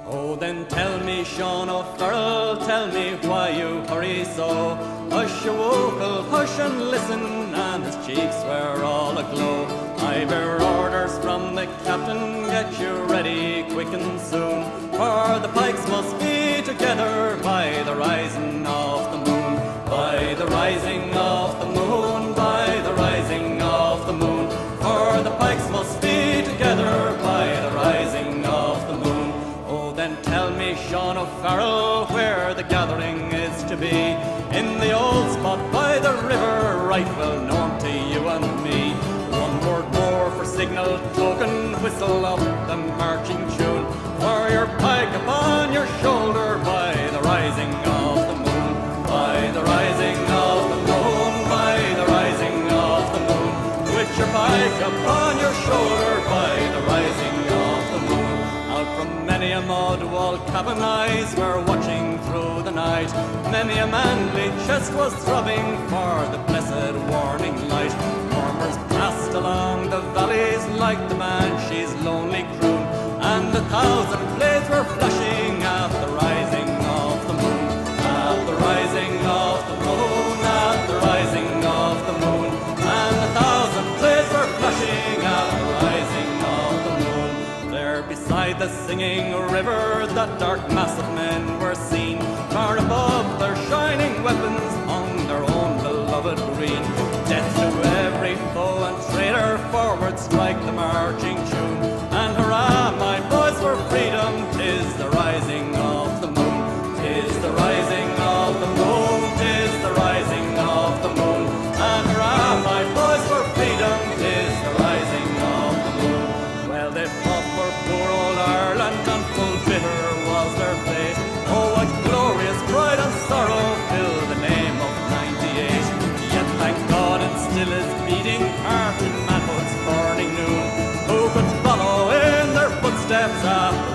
Oh, then tell me, Sean O'Farrell, tell me why you hurry so. Hush, you wokel, hush and listen, and his cheeks were all aglow. I bear orders from the captain, get you ready quick and soon, for the pikes must be together by the rising of the moon. By the rising of the moon, by the rising of the moon, for the pikes must be together by the rising of the moon. Oh, then tell me, Sean O'Farrell, where the gathering is to be. In the old spot by the river, right well known to you and me. One word more for signal token, whistle up the marching tune, for your pike upon your shoulder by the rising of the moon. By the rising of the moon, by the rising of the moon, with your pike upon your shoulder by the rising of the moon. Out from many a mud wall cabin eyes were watching through the night. Many a manly chest was throbbing for the blessed warning light. Murmurs passed along the valleys like the Banshee's lonely croon, and 1,000 blades were flashing at the rising of the moon. At the rising of the moon, at the rising of the moon, and 1,000 blades were flashing at the rising of the moon. There beside the singing river, that dark mass of men were seen. Far above their shining weapons hung their own beloved green. Death to every foe and traitor, forward strike the marching tune, and hurrah, my boys, for freedom! 'Tis the rising of the moon, 'tis the rising of the moon, 'tis the rising of the moon, and hurrah, my boys, for freedom! 'Tis the rising of the moon. Well, they fought for poor old Ireland, and full bitter was their fate. Oh, what glorious pride and sorrow filled the name of '98. Yet thank God it still is beating heart in manhood's burning noon. Who could follow in their footsteps after